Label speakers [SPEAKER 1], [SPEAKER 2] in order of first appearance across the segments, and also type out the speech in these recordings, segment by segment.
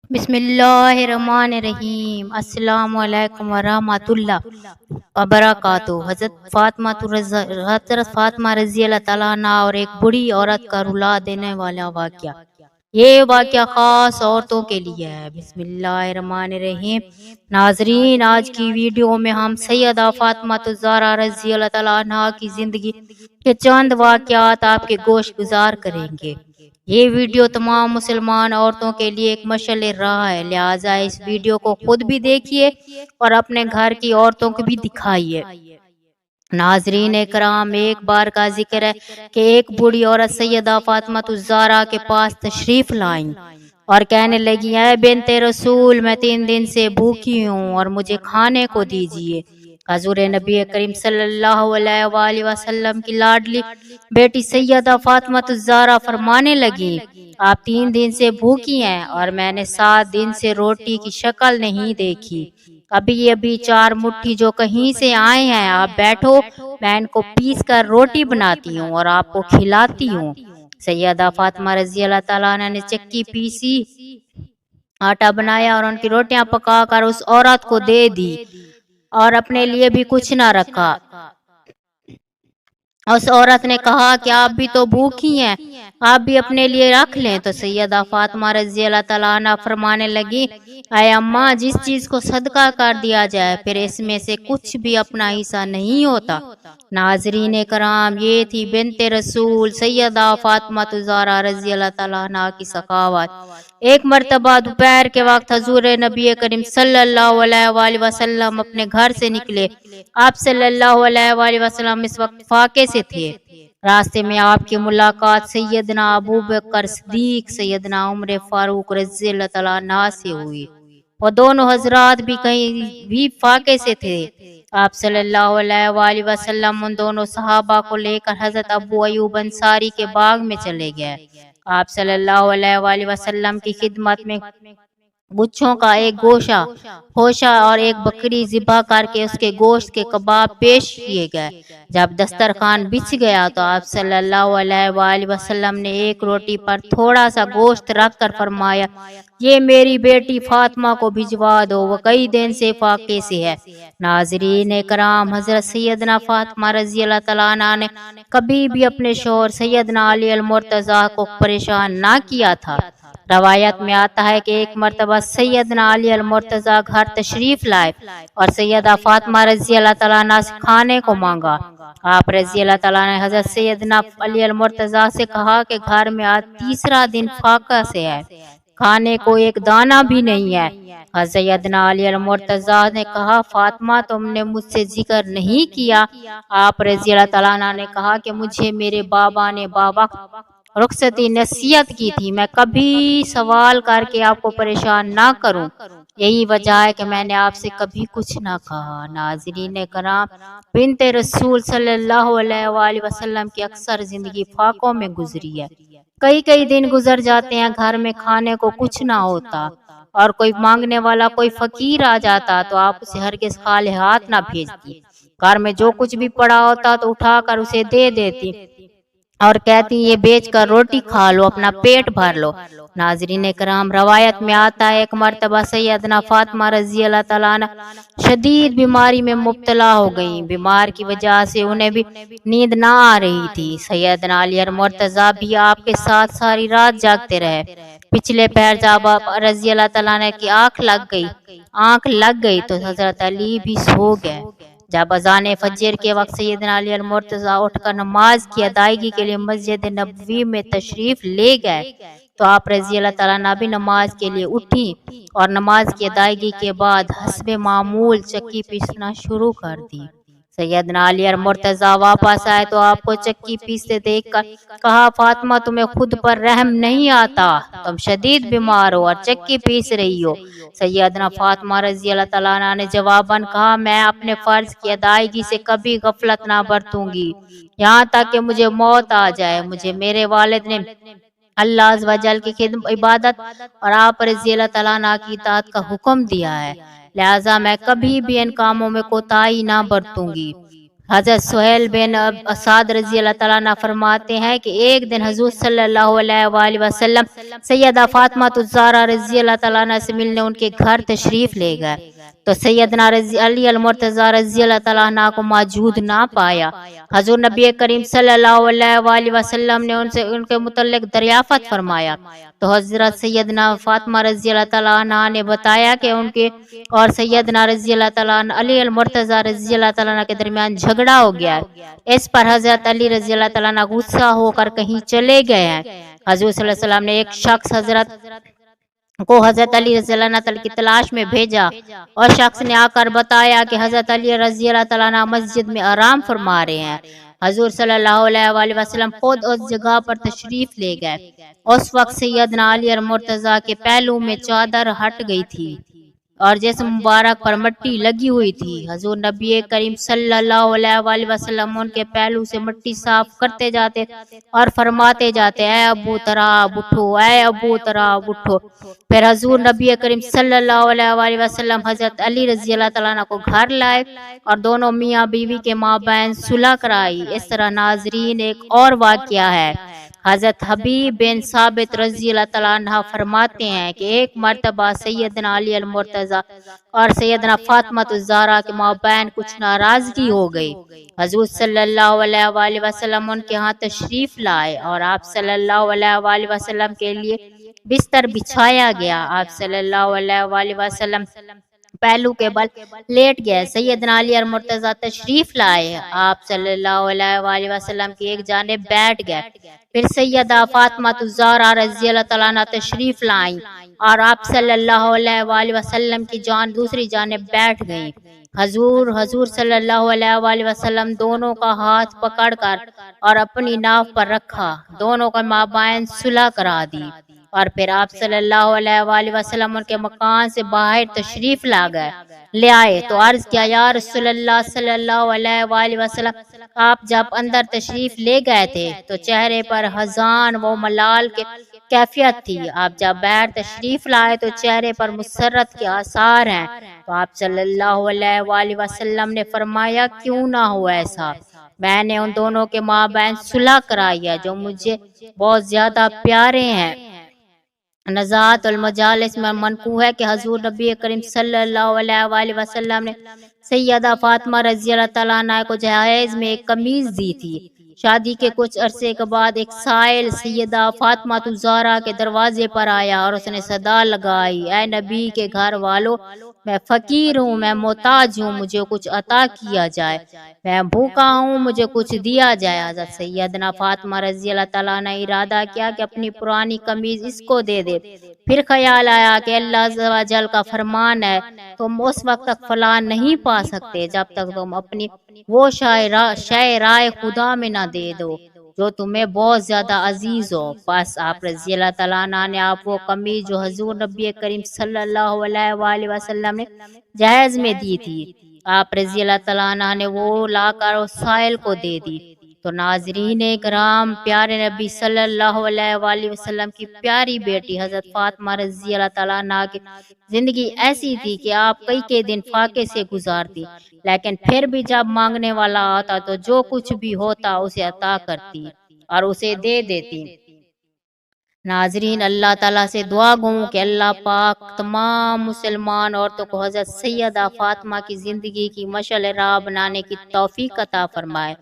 [SPEAKER 1] بسم اللہ الرحمن الرحیم۔ السلام علیکم ورحمۃ اللہ وبرکاتہ۔ حضرت فاطمہ رضی اللہ تعالیٰ عنہ اور ایک بوڑھی عورت کا رلا دینے والا واقعہ۔ یہ واقعہ خاص عورتوں کے لیے ہے۔ بسم اللہ الرحمن الرحیم۔ ناظرین، آج کی ویڈیو میں ہم سیدہ فاطمہ الزہرا رضی اللہ تعالیٰ عنہ کی زندگی کے چند واقعات آپ کے گوش گزار کریں گے۔ یہ ویڈیو تمام مسلمان عورتوں کے لیے ایک مشعل راہ ہے، لہٰذا اس ویڈیو کو خود بھی دیکھیے اور اپنے گھر کی عورتوں کو بھی دکھائیے۔ ناظرین کرام، ایک بار کا ذکر ہے کہ ایک بوڑھی عورت سیدہ فاطمہ الزہرا کے پاس تشریف لائیں اور کہنے لگی، اے بنت رسول، میں 3 دن سے بھوکی ہوں اور مجھے کھانے کو دیجیے۔ حضور نبی کریم صلی اللہ علیہ وآلہ وسلم کی لاڈلی بیٹی سیدہ فاطمہ الزہرا فرمانے لگی، آپ 3 دن سے بھوکی ہیں اور میں نے 7 دن سے روٹی کی شکل نہیں دیکھی۔ ابھی 4 مٹھی جو کہیں سے آئے ہیں، آپ بیٹھو، میں ان کو پیس کر روٹی بناتی ہوں اور آپ کو کھلاتی ہوں۔ سیدہ فاطمہ رضی اللہ تعالیٰ عنہ نے چکی پیسی آٹا بنایا اور ان کی روٹیاں پکا کر اس عورت کو دے دی اور اپنے لیے بھی کچھ نہ رکھا۔ اس عورت نے کہا کہ آپ بھی تو بھوکی ہیں، آپ بھی اپنے لیے رکھ لیں۔ تو سیدہ فاطمہ رضی اللہ تعالیٰ عنہ فرمانے لگی، اے اماں، جس چیز کو صدقہ کر دیا جائے پھر اس میں سے کچھ بھی اپنا حصہ نہیں ہوتا۔ ناظرین کرام، یہ تھی بنت رسول سیدہ فاطمہ الزہرا رضی اللہ تعالیٰ عنہ کی سخاوت۔ ایک مرتبہ دوپہر کے وقت حضور نبی کریم صلی اللہ علیہ وآلہ وسلم اپنے گھر سے نکلے۔ آپ صلی اللہ علیہ وآلہ وسلم اس وقت فاقے سے تھے۔ راستے میں آپ کی ملاقات سیدنا ابو بکر صدیق، سیدنا عمر فاروق رضی اللہ تعالیٰ عنہ سے ہوئی۔ وہ دونوں حضرات بھی کہیں بھی فاقے سے تھے۔ آپ صلی اللہ علیہ وآلہ وسلم ان دونوں صحابہ کو لے کر حضرت ابو ایوب انصاری کے باغ میں چلے گئے۔ آپ صلی اللہ علیہ وآلہ وسلم کی خدمت میں گچھوں کا ایک گوشہ اور ایک بکری ذبح کر کے اس کے گوشت کے کباب پیش کیے گئے۔ جب دسترخوان بچھ گیا تو آپ صلی اللہ علیہ وآلہ وسلم نے ایک روٹی پر تھوڑا سا گوشت رکھ کر فرمایا، یہ میری بیٹی فاطمہ کو بھجوا دو، وہ کئی دن سے فاقے سے ہے۔ ناظرین کرام، حضرت سیدنا فاطمہ رضی اللہ تعالیٰ عنہ نے کبھی بھی اپنے شوہر سیدنا علی المرتضیٰ کو پریشان نہ کیا تھا۔ روایت میں آتا ہے کہ ایک مرتبہ سیدنا علی المرتضیٰ گھر تشریف لائے اور سیدہ فاطمہ رضی اللہ تعالیٰ عنہ سے کھانے کو مانگا۔ آپ رضی اللہ تعالیٰ نے حضرت سیدنا علی المرتضیٰ سے کہا کہ گھر میں آج 3را دن فاقہ سے ہے، کھانے کو ایک دانہ بھی نہیں ہے۔ حضرت سیدنا علی المرتضیٰ نے کہا، فاطمہ، تم نے مجھ سے ذکر نہیں کیا؟ آپ رضی اللہ تعالیٰ عنہ نے کہا کہ مجھے میرے بابا نے رخصتی نصیحت کی تھی، میں کبھی سوال کر کے آپ کو پریشان نہ کروں، یہی وجہ ہے کہ میں نے آپ سے کبھی کچھ نہ کہا۔ ناظرین کرام، بنت رسول صلی اللہ علیہ وآلہ وسلم کی اکثر زندگی فاقوں میں گزری ہے۔ کئی دن گزر جاتے ہیں، گھر میں کھانے کو کچھ نہ ہوتا اور کوئی مانگنے والا کوئی فقیر آ جاتا تو آپ اسے ہرگز خالی ہاتھ نہ بھیجتی۔ گھر میں جو کچھ بھی پڑا ہوتا تو اٹھا کر اسے دے دیتی اور کہتی، یہ بیچ کر روٹی کھا لو، اپنا پیٹ بھر لو۔ ناظرین کرام، روایت میں آتا ہے ایک مرتبہ سیدنا فاطمہ رضی اللہ تعالیٰ عنہ شدید بیماری میں مبتلا ہو گئیں۔ بیمار کی وجہ سے انہیں بھی نیند نہ آ رہی تھی۔ سیدنا علی المرتضیٰ بھی آپ کے ساتھ ساری رات جاگتے رہے۔ پچھلے پہر جب آپ رضی اللہ تعالیٰ عنہ کی آنکھ لگ گئی تو حضرت علی بھی سو گئے۔ جب اذان فجر کے وقت سیدنا علی المرتضیٰ اٹھ کر نماز کی ادائیگی کے لیے مسجد نبوی میں تشریف لے گئے تو آپ رضی اللہ تعالیٰ عنہ بھی نماز کے لیے اٹھیں اور نماز کی ادائیگی کے بعد حسب معمول چکی پیسنا شروع کر دی۔ سیدنا علی المرتضیٰ واپس آئے تو آپ کو چکی پیستے دیکھ کر کہا، فاطمہ، تمہیں خود پر رحم نہیں آتا، تم شدید بیمار ہو اور چکی پیس رہی ہو۔ سیدنا فاطمہ رضی اللہ تعالیٰ عنہ نے جواباً کہا، میں اپنے فرض کی ادائیگی سے کبھی غفلت نہ برتوں گی، یہاں تک کہ مجھے موت آ جائے۔ مجھے میرے والد نے اللہ عز و جل کی عبادت اور آپ رضی اللہ تعالیٰ عنہ کی اطاعت کا حکم دیا ہے، لہٰذا میں کبھی بھی ان کاموں میں کوتاہی نہ برتوں گی۔ حضرت سہیل بن اسعد رضی اللہ تعالیٰ عنہ فرماتے ہیں کہ ایک دن حضور صلی اللہ علیہ وآلہ وسلم سیدہ فاطمہ الزہرا رضی اللہ تعالیٰ عنہ سے ملنے ان کے گھر تشریف لے گئے تو سیدنا علی المرتضیٰ رضی اللہ تعالیٰ عنہ کو موجود نہ پایا۔ حضور نبی کریم صلی اللہ علیہ وآلہ وسلم نے ان کے متعلق دریافت فرمایا تو حضرت سیدنا فاطمہ رضی اللہ تعالیٰ عنہ نے بتایا کہ ان کے اور سیدنا رضی اللہ تعالیٰ عنہ علی المرتضیٰ رضی اللہ تعالیٰ عنہ کے درمیان جھگڑا ہو گیا ہے۔ اس پر حضرت علی رضی اللہ تعالیٰ عنہ غصہ ہو کر کہیں چلے گئے ہیں۔ حضور صلی اللہ علیہ وسلم نے ایک شخص حضرت علی رضی اللہ عنہ کی تلاش میں بھیجا اور شخص نے آ کر بتایا کہ حضرت علی رضی اللہ تعالیٰ عنہ مسجد میں آرام فرما رہے ہیں۔ حضور صلی اللہ علیہ وآلہ وسلم خود اس جگہ پر تشریف لے گئے۔ اس وقت سیدنا علی المرتضیٰ کے پہلو میں چادر ہٹ گئی تھی اور جسم مبارک پر مٹی لگی ہوئی تھی۔ حضور نبی کریم صلی اللہ علیہ وآلہ وسلم ان کے پہلو سے مٹی صاف کرتے جاتے اور فرماتے جاتے اے ابو تراب اٹھو، اے ابو تراب اٹھو۔ پھر حضور نبی کریم صلی اللہ علیہ وآلہ وسلم حضرت علی رضی اللہ تعالیٰ عنہ کو گھر لائے اور دونوں میاں بیوی کے مابین صلح کرائی۔ اس طرح ناظرین ایک اور واقعہ ہے۔ حضرت حبیب بن ثابت رضی اللہ تعالیٰ عنہ فرماتے ہیں کہ ایک مرتبہ سیدنا علی المرتضیٰ اور سیدنا فاطمہ الزہرا کے مابین کچھ ناراضگی ہو گئی۔ حضور صلی اللہ علیہ وآلہ وسلم ان کے ہاں تشریف لائے اور آپ صلی اللہ علیہ وآلہ وسلم کے لیے بستر بچھایا گیا۔ آپ صلی اللہ علیہ وآلہ وسلم پہلو کے بل لیٹ گئے۔ سیدنا علی المرتضیٰ تشریف لائے، آپ صلی اللہ علیہ وآلہ وسلم کی ایک جانب بیٹھ گئے۔ پھر سیدہ فاطمہ الزہرا رضی اللہ تعالیٰ عنہ تشریف لائیں اور آپ صلی اللہ علیہ وآلہ وسلم کی دوسری جانب بیٹھ گئیں۔ حضور صلی اللہ علیہ وآلہ وسلم دونوں کا ہاتھ پکڑ کر اور اپنی ناف پر رکھا، دونوں کا مابین صلح کرا دی اور پھر آپ صلی اللہ علیہ وآلہ وسلم ان کے مکان سے باہر تشریف لے آئے تو عرض کیا یا رسول اللہ صلی اللہ علیہ وآلہ وسلم، آپ جب اندر تشریف لے گئے تھے تو چہرے پر حزن و ملال کے کیفیت تھی، آپ جب باہر تشریف لائے تو چہرے پر مسرت کے آثار ہیں۔ تو آپ صلی اللہ علیہ وآلہ وسلم نے فرمایا کیوں نہ ہو ایسا، میں نے ان دونوں کے مابین صلح کرائی ہے جو مجھے بہت زیادہ پیارے ہیں۔ نزاعت المجالس میں منقول ہے کہ حضور نبی کریم صلی اللہ علیہ وآلہ وسلم نے سیدہ فاطمہ رضی اللہ تعالیٰ عنہ کو جہیز میں ایک قمیض دی تھی۔ شادی کے کچھ عرصے کے بعد ایک سائل سیدہ فاطمہ الزہرا کے دروازے پر آیا اور اس نے صدا لگائی اے نبی کے گھر والوں، میں فقیر ہوں، میں محتاج ہوں، مجھے کچھ عطا کیا جائے، میں بھوکا ہوں، مجھے کچھ دیا جائے۔ حضرت سیدنا فاطمہ رضی اللہ تعالیٰ نے ارادہ کیا کہ اپنی پرانی قمیض اس کو دے دے۔ پھر خیال آیا کہ اللہ عز و جل کا فرمان ہے تم اس وقت تک فلاح نہیں پا سکتے جب تک تم اپنی وہ شے رائے خدا میں نہ دے دو جو تمہیں بہت زیادہ عزیز ہو۔ بس آپ رضی اللہ تعالیٰ عنہ نے آپ وہ قمیض جو حضور نبی کریم صلی اللہ علیہ وآلہ وسلم نے جہیز میں دی تھی، آپ رضی اللہ تعالیٰ عنہ نے وہ لا کر اس سائل کو دے دی۔ تو ناظرین کرام، پیارے نبی صلی اللہ علیہ وآلہ وسلم کی پیاری بیٹی حضرت فاطمہ رضی اللہ تعالیٰ عنہ کی زندگی ایسی تھی کہ آپ کئی دن فاقے سے گزارتی، لیکن پھر بھی جب مانگنے والا آتا تو جو کچھ بھی ہوتا اسے عطا کرتی اور اسے دے دیتی۔ ناظرین، اللہ تعالیٰ سے دعا گوں کہ اللہ پاک تمام مسلمان عورتوں کو حضرت سیدہ فاطمہ کی زندگی کی مشعل راہ بنانے کی توفیق عطا فرمائے۔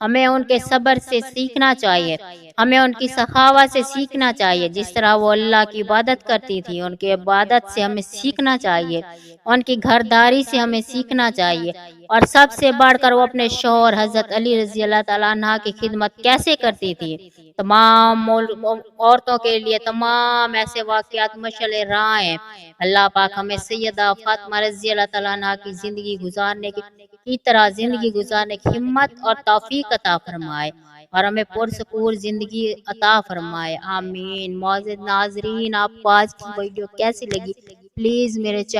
[SPEAKER 1] ہمیں ان کے صبر سے سیکھنا چاہیے، ہمیں ان کی سخاوت سے سیکھنا چاہیے، جس طرح وہ اللہ کی عبادت کرتی تھی ان کی عبادت سے ہمیں سیکھنا چاہیے، ان کی گھرداری سے ہمیں سیکھنا چاہیے، اور سب سے بڑھ کر وہ اپنے شوہر حضرت علی رضی اللہ تعالیٰ عنہ کی خدمت کیسے کرتی تھی۔ تمام عورتوں کے لیے تمام ایسے واقعات مشعل راہ ہیں۔ اللہ پاک ہمیں سیدہ فاطمہ رضی اللہ تعالیٰ عنہ کی زندگی گزارنے کی طرح زندگی گزارنے کی ہمت اور توفیق عطا فرمائے اور ہمیں پرسکون زندگی عطا فرمائے، آمین۔ معزز ناظرین، آپ کو آج کی ویڈیو کیسی لگی؟ پلیز میرے چینل